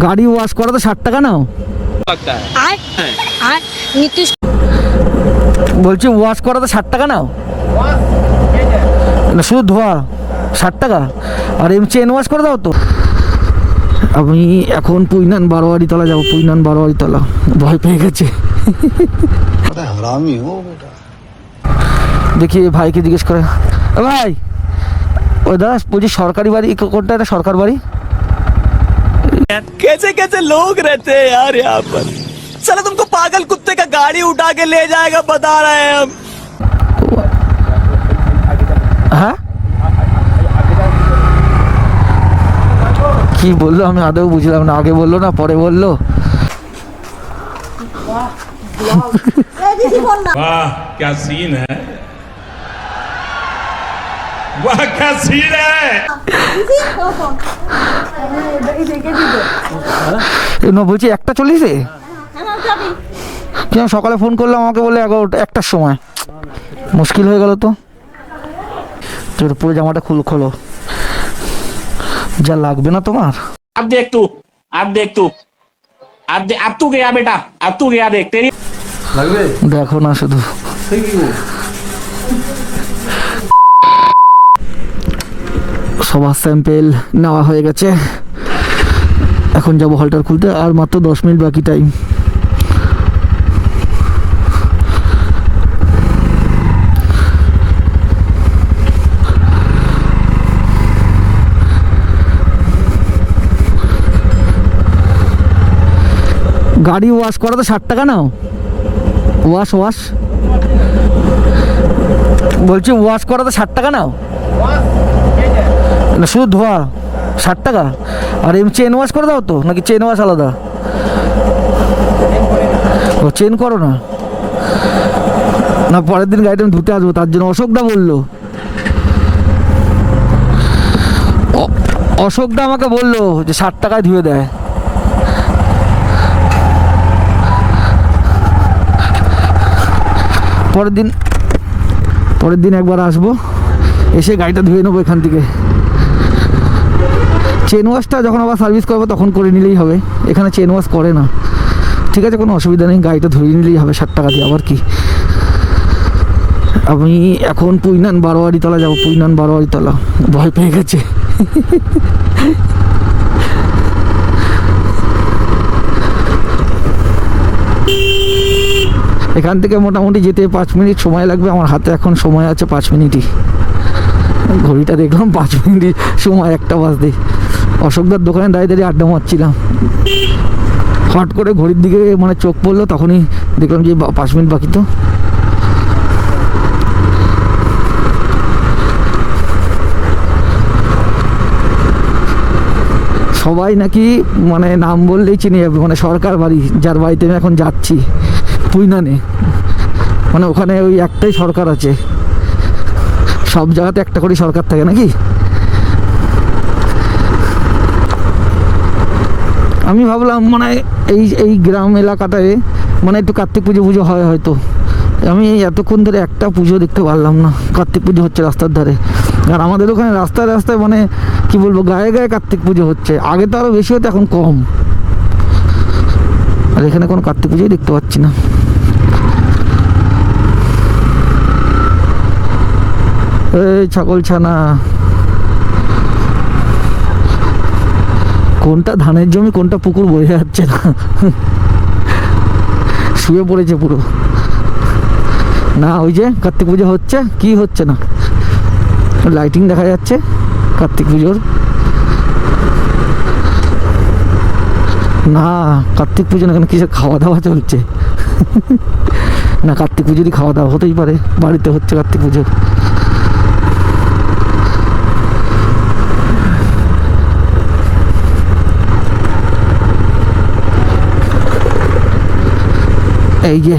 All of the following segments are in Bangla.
গাড়ি ওয়াশ করা তো 60 টাকা নাও। বলছি ওয়াশ করা তো 60 টাকা নাও, শুধু ধোয়া 60 টাকা। আর এম চেন ওয়াশ করে দাও তো। আমি এখন পুইনান বারোয়ারি তলা যাবো, পুইনান বারোয়ারি তলা। ভয় পেয়ে গেছে। দেখি ভাইকে জিজ্ঞেস করে, ভাই ওই দাদা বলছি সরকারি বাড়ি কোনটা, এটা সরকার বাড়ি? कैसे कैसे लोग रहते हैं यार यहाँ पर। साला तुमको पागल कुत्ते का गाड़ी उठा के ले जाएगा बता रहे हैं हम। হ্যাঁ কি বললো আমি আদৌ বুঝলাম না, আগে বললো না পরে বললো। वाह क्या सीन है, वाह क्या सीन है। বলছি 1:40 কি, আমি সকালে ফোন করলাম আমাকে বলে 1টার সময়। মুশকিল হয়ে গেল তো। তোর পুরো জামাটা খোলো, যা লাগবে না তোমার। अब देख तू अब तू गया बेटा, अब तू गया देख तेरी দেখো না শুধু। সবার স্যাম্পেল নেওয়া হয়ে গেছে, এখন যাবো হলটার খুলতে। আর মাত্র 10 মিনিট বাকি টাইম। গাড়ি ওয়াশ করা তো 60 টাকা নাও। ওয়াশ বলছি ওয়াশ করা তো 60 টাকা নাও, শুধু ধোয়া 60 টাকা। আর এম চেন ওয়াশ করে দাও তো, নাকি চেন ওয়াশ আলাদা? ও চেন করো না, না পরের দিন গাড়িটা আমি ধুতে আসবো, তার জন্য অশোকদা বললো। অশোকদা আমাকে বললো যে 60 টাকায় ধুয়ে দেয়। পরের দিন একবার আসবো, এসে গাড়িটা ধুয়ে নেবো এখান থেকে। চেন ওয়াশটা যখন আবার সার্ভিস করবো তখন করে নিলেই হবে, এখানে চেন ওয়াশ করে না। ঠিক আছে, কোনো অসুবিধা নেই, গাড়িটা ধুয়ে নিলেই হবে 60 টাকা দিয়ে। আবার কি, আমি এখন পুইনান বারোয়ারি তলা যাবো, পুইনান বারোয়ারি তলা। ভয় পেয়ে গেছে। এখান থেকে মোটামুটি যেতে 5 মিনিট সময় লাগবে। আমার হাতে এখন সময় আছে 5 মিনিটই। ঘড়িটা দেখলাম 5 মিনিট সময়, 1টা বাজতে। অশোকদার দোকানে দাঁড়িয়ে আড্ডা মারছিলাম, হট করে ঘড়ির দিকে মানে চোখ পড়লো, তখনই দেখলাম যে 5 মিনিট বাকি। তো সবাই নাকি মানে নাম বললেই চিনে যাবে, মানে সরকার বাড়ি যার বাড়িতে আমি এখন যাচ্ছি পুইনানে, মানে ওখানে ওই একটাই সরকার আছে। সব জায়গাতে একটা করে সরকার থাকে নাকি। আমি ভাবলাম মানে এই গ্রাম এলাকাটায় মানে একটু কার্তিক পুজো হয় হয়তো। আমি এতক্ষণ ধরে একটা পুজো দেখতে পারলাম না। কার্তিক পুজো হচ্ছে রাস্তার ধারে, আর আমাদের ওখানে রাস্তায় মানে কি বলবো, গায়ে গায়ে কার্তিক পুজো হচ্ছে। আগে তো আরও বেশি হতো, এখন কম। আর এখানে কোনো কার্তিক পুজোই দেখতে পাচ্ছি না। এই ছাগল ছানা, কোনটা ধানের জমি কোনটা পুকুর বোঝা যাচ্ছে না। শুয়ে পড়েছে পুরো। না ওই যে কার্তিক পুজো হচ্ছে, কি হচ্ছে না, লাইটিং দেখা যাচ্ছে কার্তিক পুজোর। না কার্তিক পুজো না, এখানে কিসের খাওয়া দাওয়া চলছে। না কার্তিক পুজোরই খাওয়া দাওয়া হতেই পারে, বাড়িতে হচ্ছে কার্তিক পুজোর। এই যে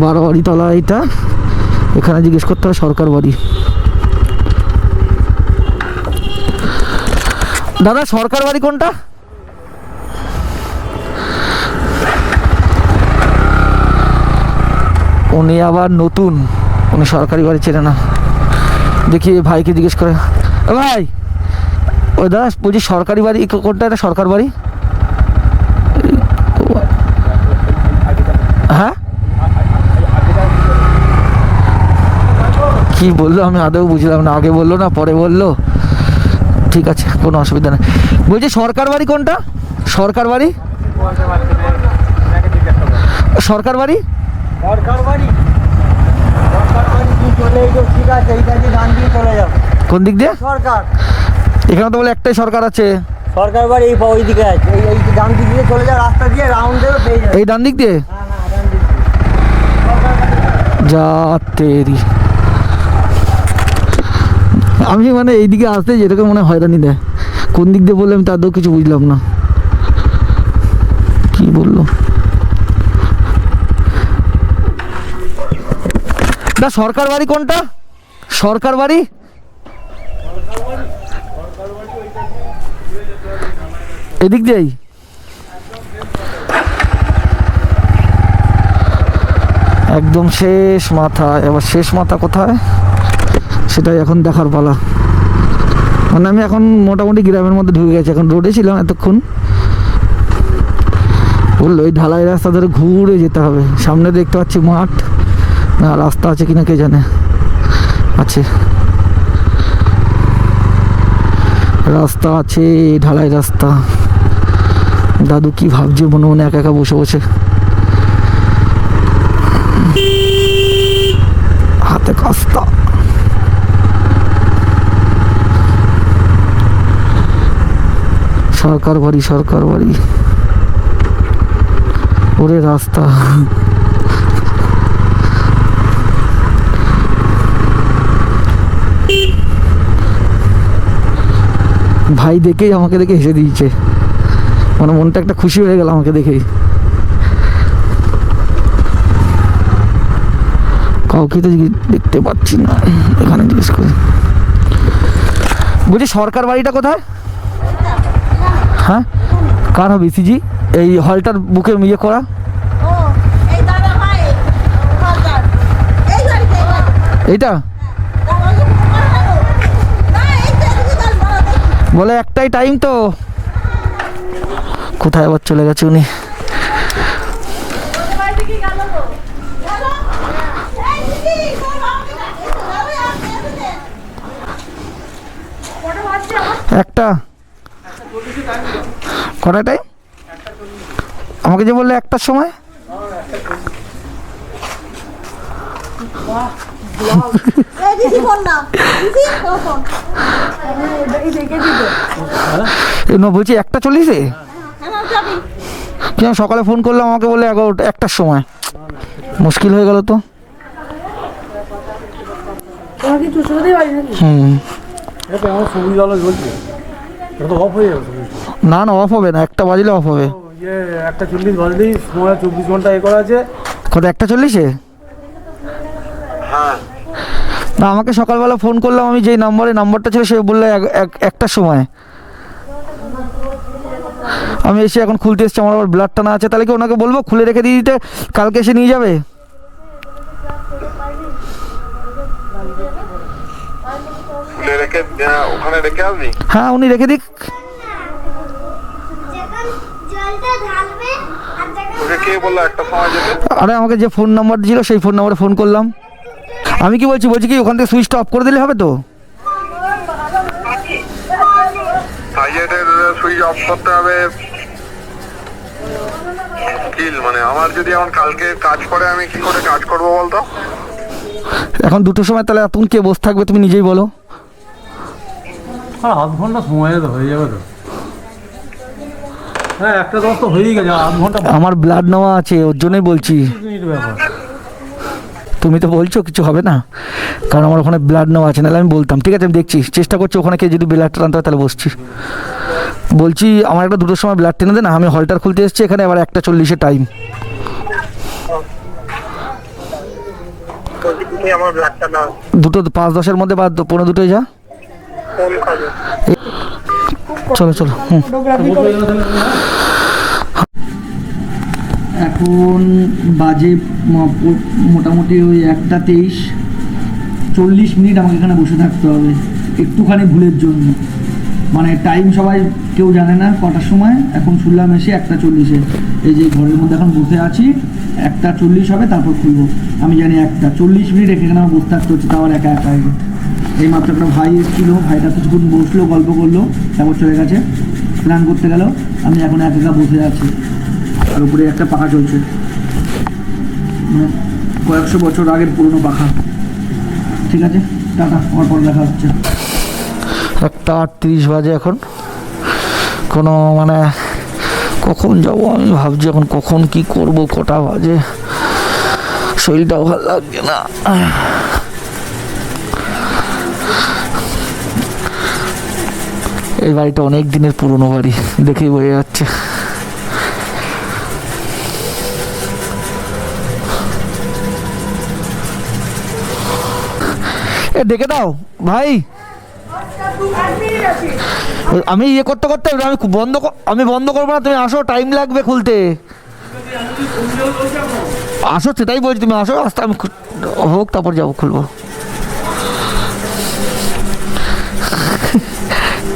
বারোয়ারি তলা, এইটা এখানে জিজ্ঞেস করতে হবে সরকার বাড়ি। দাদা সরকার বাড়ি কোনটা? উনি আবার নতুন, উনি সরকারি বাড়ি চেনে না। দেখি ভাইকে জিজ্ঞেস করে, ভাই ওই দাদা বলছি সরকারি বাড়ি কোনটা, এটা সরকার বাড়ি? হ্যাঁ কি বললো আমি আদৌ বুঝলাম না, আগে বললো না পরে বললো? ঠিক আছে, কোনো অসুবিধা নেই। বলছি সরকার বাড়ি কোনটা? সরকার বাড়ি, সরকার বাড়ি, সরকার বাড়ি, সরকার বাড়ি দিয়ে চলে যাও, ঠিক আছে, এইটা দিয়ে ডান দিয়ে চলে যাও। কোন দিক দিয়ে? সরকার, এখানে তো বলে একটাই সরকার আছে। সরকার বাড়ি এই ওই দিকে আছে, এই ডান দিক দিয়ে চলে যাও, রাস্তা দিয়ে রাউন্ড দেবে পেয়ে যাবে। এই ডান দিক দিয়ে? হ্যাঁ হ্যাঁ, ডান দিক দিয়ে। সরকার বাড়ি। যা তেরি, আমি মানে এইদিকে আসতে যেরকম মনে হয়রানি দেয়। কোন দিক দিয়ে বললে আমি তাদেরও কিছু বুঝলাম না কি বললো। না সরকার বাড়ি কোনটা? সরকার বাড়ি এদিক দিয়েই? একদম শেষ মাথা। এবার শেষ মাথা কোথায় সেটাই এখন দেখার পালা। মানে আমি এখন মোটামুটি গ্রামের মধ্যে ঢুকে গেছি, এখন রোডে ছিলাম এতক্ষণ। বললো ওই ঢালাই রাস্তা ধরে ঘুরে যেতে হবে। সামনে দেখতে পাচ্ছি মাঠ, না রাস্তা আছে কিনা কে জানে। আছে, রাস্তা আছে, ঢালাই রাস্তা। দাদু কি ভাবছে মনে মনে একা একা বসে বসে। হাতে কাস্তা। সরকার বাড়ি, সরকার বাড়ি, ওরে রাস্তা। ভাই দেখেই আমাকে দেখে হেসে দিয়েছে, মানে মনটা একটা খুশি হয়ে গেল আমাকে দেখেই। কাউকে তো দেখতে পাচ্ছি না, এখানে জিজ্ঞেস করি। বলছি সরকার বাড়িটা কোথায়? হ্যাঁ কার হবে সিজি? এই হলটার বুকে ইয়ে করা এইটা? বলে একটাই টাইম তো। কোথায় আবার চলে গেছে উনি? একটা কটা টাইম আমাকে যে বললে একটার সময়? বলছি 1:40-এ? কেন সকালে ফোন করলাম আমাকে বলে 1টার সময়। মুশকিল হয়ে গেল তো। হুম, না না অফ হবে না, 1টা বাজলে অফ হবে। 1:40 বাজলেই সময় 24 ঘন্টা করা আছে। কত 1:40-এ? না আমাকে সকালবেলা ফোন করলাম, আমি যেই নাম্বারটা ছিল সে বললে 1টার সময়। আমি এসে এখন খুলতে এসেছি, আমার আবার ব্লাড টানা আছে। তাহলে কি ওনাকে বলবো খুলে রেখে দিয়ে দিতে, কালকে এসে নিয়ে যাবে? হ্যাঁ উনি রেখে দিক। আরে আমাকে যে ফোন নাম্বার ছিল সেই ফোন নাম্বারে ফোন করলাম। আমি কি বলছি কি ওখান থেকে সুইচটা অফ করে দিলে হবে তো? সুইচ অফ করতে হবে। মানে আমার যদি এখন কালকে কাজ করে আমি কি করে কাজ করবো বলতো? এখন 2টোর সময় তাহলে এতক্ষণ কে বসে থাকবে তুমি নিজেই বলো। আধ ঘন্টা সময় তো হয়ে যাবে তো। হ্যাঁ 1:10 তো হয়েই গেছে, আধ ঘন্টা। আমার ব্লাড নেওয়া আছে ওর জন্যই বলছি। ব্যাপার, তুমি তো বলছো কিছু হবে না, কারণ আমার ওখানে ব্লাড নেওয়া আছে, নাহলে আমি বলতাম। ঠিক আছে আমি দেখছি, চেষ্টা করছি ওখানে কে যদি ব্লাডটা আনতে হয় তাহলে বসছি। বলছি আমার একটা 2টোর সময় ব্লাড টেনে দেন, আমি হলটার খুলতে এসেছি এখানে, আবার 1:40-এ টাইম। আমার ব্লাডটা না 2টো 5:10-এর মধ্যে বা 2:45 যা। চলো চলো। এখন বাজে মোটামুটি ওই 1:23, 40 মিনিট আমাকে এখানে বসে থাকতে হবে একটুখানি ভুলের জন্য। মানে টাইম সবাই কেউ জানে না কটার সময়, এখন শুনলাম এসে 1:40-এ। এই যে ঘরের মধ্যে এখন বসে আছি, 1:40 হবে তারপর খুলবো। আমি জানি 1:40 মিনিট এখানে আমার বসে থাকতে হচ্ছে, তাও একা একা। এই মাত্র একটা ভাই এসেছিলো, ভাইটা কিছুক্ষণ বসলো, গল্প করলো, তারপর চলে গেছে স্নান করতে গেল। আমি এখন একা একা বসে আছি, আর উপরে একটা পাখা চলছে, মানে কয়েকশো বছর আগের পুরনো পাখা। ঠিক আছে, টাটা, আমার পর দেখা হচ্ছে। 1:38 বাজে এখন, কোনো মানে কখন যাবো আমি ভাবছি এখন, কখন কি করব, কটা বাজে, শরীরটাও ভালো লাগছে না। এই বাড়িটা অনেক দিনের পুরনো বাড়ি, দেখেই বোঝা যাচ্ছে। এ ডেকে দাও ভাই, আমি ইয়ে করতে করতে আমি বন্ধ করবো না, তুমি আসো, টাইম লাগবে খুলতে। আসো, সেটাই বলছি, তুমি আসো, আসতে আমি হোক তারপর যাবো, খুলবো।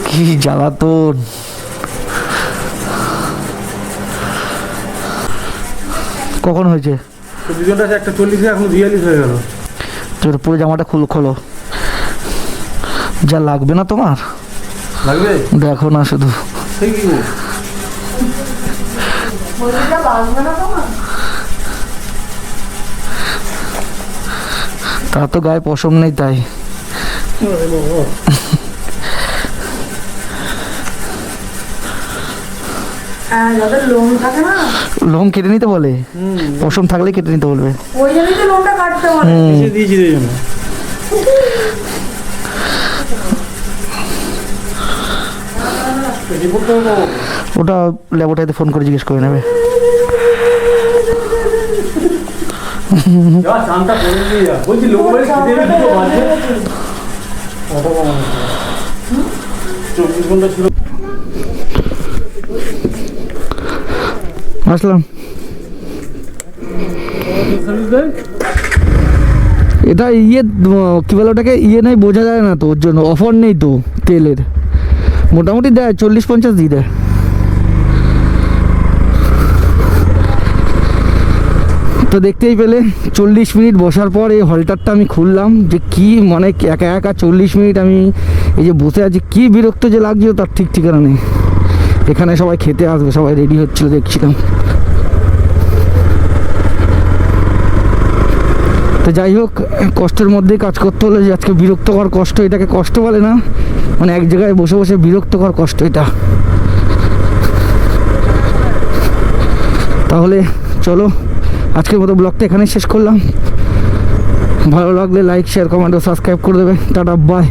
কি জ্বালাতন! কখন হয়েছে? 24 ঘন্টা 1:40-এ, এখন 42 হয়ে গেল। তোর পুরো জামাটা খোলো। যা লাগবে না তোমার, লাগবে দেখো না শুধু। সেই কি গো? তার তো গায়ে পশম নেই, তাই যাদের লোন থাকে না, লোম কেটে নিতে বলে, পশম থাকলে কেটে নিতে বলবে। ওই জন্যই তো লোনটা কাটতে বলে। এসে দিয়েছি এই জন্য। রিপোর্ট করবো, ওটা ল্যাবরেটরিতে ফোন করে জিজ্ঞেস করে নেবে। যা চানটা করে দিয়ে যা। বলছি লোক বাড়ি খেতে দিতে বাজে কত কম আছে? 24 ঘন্টা ছিল। আসলাম। সার্ভিস দেয় এটা ইয়ে কী বলে ওটাকে, ইয়ে নেই, বোঝা যায় না তো, ওর জন্য অফার নেই তো তেলের। মোটামুটি দেয় 40-50 দিয়ে দেয়। তো দেখতেই পেলে 40 মিনিট বসার পর এই হলটারটা আমি খুললাম, যে কি মানে একা একা 40 মিনিট আমি এই যে বসে আছি, কি বিরক্ত যে লাগছিল তার ঠিক ঠিকানা নেই। এখানে সবাই খেতে আসবে, সবাই রেডি হচ্ছিল দেখছিলাম। তো যাই হোক, কষ্টের মধ্যেই কাজ করতে হলো, যে আজকে বিরক্তকর কষ্ট, এটাকে কষ্ট বলে না, মানে এক জায়গায় বসে বসে বিরক্তকর কষ্ট এটা। তাহলে চলো, আজকের মতো ব্লগটা এখানেই শেষ করলাম। ভালো লাগলে লাইক, শেয়ার, কমেন্ট ও সাবস্ক্রাইব করে দেবে। Tata, by.